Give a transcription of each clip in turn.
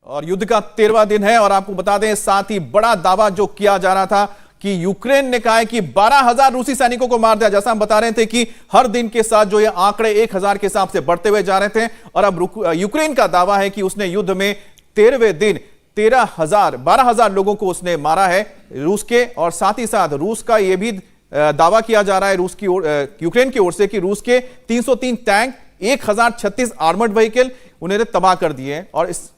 और युद्ध का 13वां दिन है और आपको बता दें साथ ही बड़ा दावा जो किया जा रहा था कि यूक्रेन ने कहा है कि 12,000 रूसी सैनिकों को मार दिया। जैसा हम बता रहे थे कि हर दिन के साथ जो ये आंकड़े 1,000 के हिसाब से बढ़ते हुए जा रहे थे और अब यूक्रेन का दावा है कि उसने युद्ध में 13वें दिन 12,000 लोगों को उसने मारा है रूस के। और साथ ही साथ रूस का यह भी दावा किया जा रहा है यूक्रेन की ओर से कि रूस के 303 टैंक 1,036 आर्मर्ड व्हीकल उन्हें तबाह कर दिए। और इस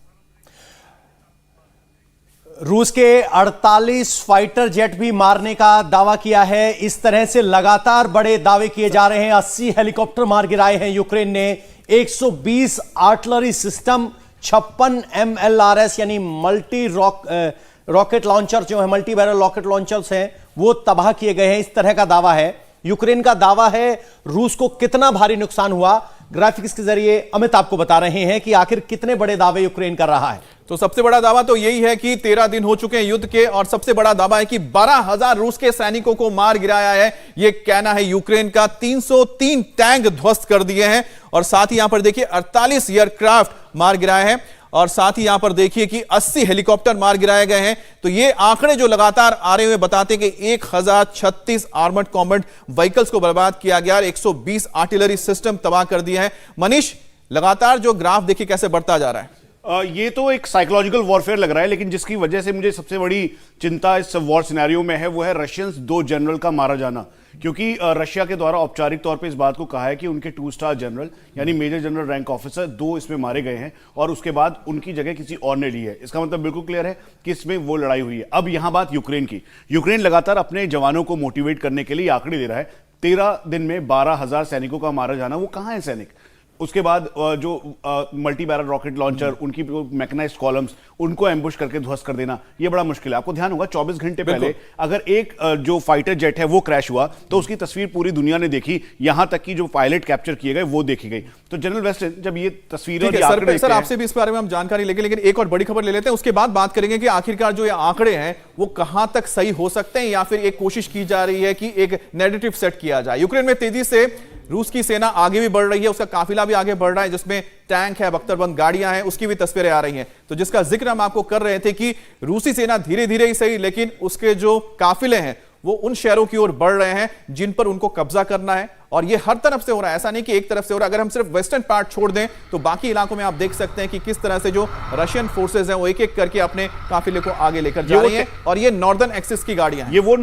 रूस के 48 फाइटर जेट भी मारने का दावा किया है। इस तरह से लगातार बड़े दावे किए जा रहे हैं। 80 हेलीकॉप्टर मार गिराए हैं यूक्रेन ने। 120 आर्टिलरी सिस्टम, 56 MLRS यानी मल्टी रॉकेट लॉन्चर जो है, मल्टी बैरल रॉकेट लॉन्चर्स हैं, वो तबाह किए गए हैं। इस तरह का दावा है। यूक्रेन का दावा है। रूस को कितना भारी नुकसान हुआ, ग्राफिक्स के जरिए अमित आपको बता रहे हैं कि आखिर कितने बड़े दावे यूक्रेन कर रहा है। तो सबसे बड़ा दावा तो यही है कि 13 दिन हो चुके हैं युद्ध के और सबसे बड़ा दावा है कि 12,000 रूस के सैनिकों को मार गिराया है। यह कहना है यूक्रेन का। 303 टैंक ध्वस्त कर दिए हैं और साथ ही यहां पर देखिए 48 एयरक्राफ्ट मार गिराए हैं और साथ ही यहां पर देखिए कि 80 हेलीकॉप्टर मार गिराए गए हैं। तो ये आंकड़े जो लगातार आ रहे हुए बताते हैं कि 1,036 आर्मर्ड कॉम्बैट व्हीकल्स को बर्बाद किया गया, 120 आर्टिलरी सिस्टम तबाह कर दिए हैं। मनीष, लगातार जो ग्राफ देखिए कैसे बढ़ता जा रहा है। ये तो एक साइकोलॉजिकल वॉरफेयर लग रहा है, लेकिन जिसकी वजह से मुझे सबसे बड़ी चिंता इस वॉर सिनेरियो में है वो है रशियंस 2 जनरल का मारा जाना। क्योंकि रशिया के द्वारा औपचारिक तौर पे इस बात को कहा है कि उनके 2 स्टार जनरल यानी मेजर जनरल रैंक ऑफिसर 2 इसमें मारे गए हैं और उसके बाद उनकी जगह किसी और ने ली है। इसका मतलब बिल्कुल क्लियर है कि इसमें वो लड़ाई हुई है। अब यहां बात यूक्रेन की। यूक्रेन लगातार अपने जवानों को मोटिवेट करने के लिए आंकड़े दे रहा है। 13 दिन में 12,000 सैनिकों का मारा जाना। वो कहां है सैनिक? उसके बाद जो मल्टी बैरल रॉकेट लॉन्चर, उनकी मैकेनाइज्ड कॉलम्स, उनको एम्बुश करके ध्वस्त कर देना, ये बड़ा मुश्किल है। आपको ध्यान होगा 24 घंटे पहले अगर एक जो फाइटर जेट है वो क्रैश हुआ तो उसकी तस्वीर पूरी दुनिया ने देखी, यहां तक कि जो पायलट कैप्चर किए गए वो देखी गई। तो जनरल वेस्टन जब ये तस्वीरें सर आपसे भी इस बारे में हम जानकारी लेकिन एक और बड़ी खबर ले लेते हैं, उसके बाद बात करेंगे कि आखिरकार जो ये आंकड़े हैं वो कहां तक सही हो सकते हैं या फिर एक कोशिश की जा रही है कि एक नैरेटिव सेट किया जाए। यूक्रेन में तेजी से रूस की सेना आगे भी बढ़ रही है, उसका काफिला भी आगे बढ़ रहा है, जिसमें टैंक है, बख्तरबंद गाड़ियां हैं, उसकी भी तस्वीरें आ रही हैं। तो जिसका जिक्र हम आपको कर रहे थे कि रूसी सेना धीरे धीरे ही सही लेकिन उसके जो काफिले हैं वो उन शहरों की ओर बढ़ रहे हैं जिन पर उनको कब्जा करना है। और ये हर तरफ से हो रहा है, ऐसा नहीं कि एक तरफ से हो रहा है। अगर हम सिर्फ वेस्टर्न पार्ट छोड़ दें तो बाकी इलाकों में आप देख सकते हैं कि किस तरह से जो रशियन फोर्सेस हैं वो एक एक करके अपने काफिले को आगे लेकर जा रही हैं। और ये नॉर्दर्न एक्सिस की गाड़ियां हैं। ये वो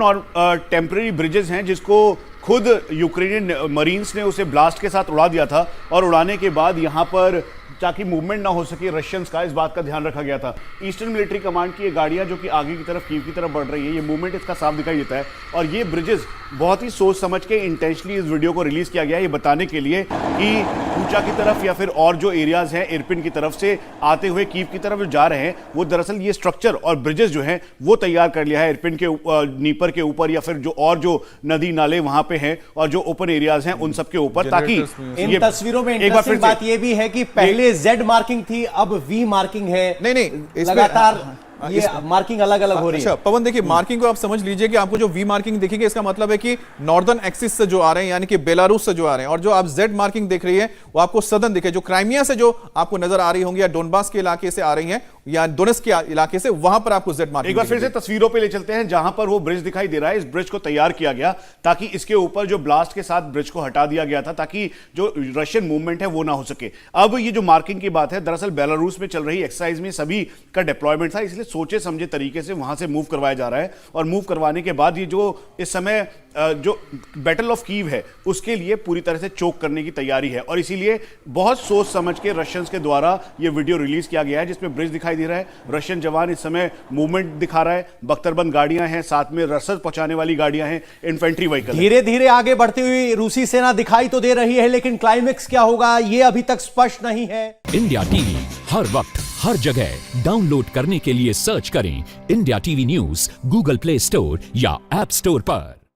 टेम्पररी ब्रिजेस हैं जिसको खुद यूक्रेनियन मरीन्स ने उसे ब्लास्ट के साथ उड़ा दिया था और उड़ाने के बाद यहां पर ताकि मूवमेंट ना हो सके रशियंस का, इस बात का ध्यान रखा गया था। ईस्टर्न मिलिट्री कमांड की ये गाड़ियां जो कि आगे की तरफ कीव की तरफ बढ़ रही है, ये मूवमेंट इसका साफ दिखाई देता है। और ये ब्रिजेस बहुत ही सोच समझ के इंटेंशनली इस वीडियो को रिलीज किया गया है, ये बताने के लिए कि पूचा की तरफ या फिर और जो एरियाज हैं इरपिन की तरफ से आते हुए कीव की तरफ जो जा रहे हैं वो दरअसल ये स्ट्रक्चर और ब्रिजेस जो हैं वो तैयार कर लिया है इरपिन के नीपर के ऊपर या फिर जो नदी नाले वहां पे हैं और जो ओपन एरियाज हैं उन सब के ऊपर, ताकि इन तस्वीरों में इंटरेस्टिंग बात ये भी है कि पहले Z मार्किंग थी, अब V मार्किंग है। नहीं लगातार ये मार्किंग अलग अलग हो रही है। पवन देखिए, मार्किंग को आप समझ लीजिए कि आपको जो वी मार्किंग दिखेगी इसका मतलब है कि नॉर्दर्न एक्सिस से जो आ रहे हैं यानी कि बेलारूस से जो आ रहे हैं, और जो आप जेड मार्किंग देख रही है वो आपको सदर्न दिखे, जो क्राइमिया से जो आपको नजर आ रही होंगी या डोनबास के इलाके से आ रही हैं या डोनेट्स्क के इलाके से, वहां पर आपको जेड मार्किंग। एक बार फिर से तस्वीरों पे ले चलते हैं जहां पर वो ब्रिज दिखाई दे रहा है। इस ब्रिज को तैयार किया गया ताकि इसके ऊपर जो ब्लास्ट के साथ ब्रिज को हटा दिया गया था ताकि जो रशियन मूवमेंट है वो ना हो सके। अब ये जो मार्किंग की बात है, दरअसल बेलारूस में चल रही एक्सरसाइज में सभी का डिप्लॉयमेंट था, इसलिए सोचे समझे तरीके से वहां से मूव करवाया जा रहा है। और मूव करवाने के बाद ये जो इस समय जो बैटल ऑफ कीव है उसके लिए पूरी तरह से चोक करने की तैयारी है और इसीलिए बहुत सोच समझ के रशियंस के द्वारा ये वीडियो रिलीज किया गया है जिसमें ब्रिज दिखाई दे रहा है, रशियन जवान इस समय मूवमेंट दिखा रहा है, बख्तरबंद गाड़ियां हैं, साथ में रसद पहुंचाने वाली गाड़ियां हैं, इन्फेंट्री व्हीकल। धीरे धीरे आगे बढ़ती हुई रूसी सेना दिखाई तो दे रही है, लेकिन क्लाइमेक्स क्या होगा ये अभी तक स्पष्ट नहीं है। इंडिया टीवी हर वक्त हर जगह डाउनलोड करने के लिए सर्च करें India TV news Google play store या ऐप स्टोर पर।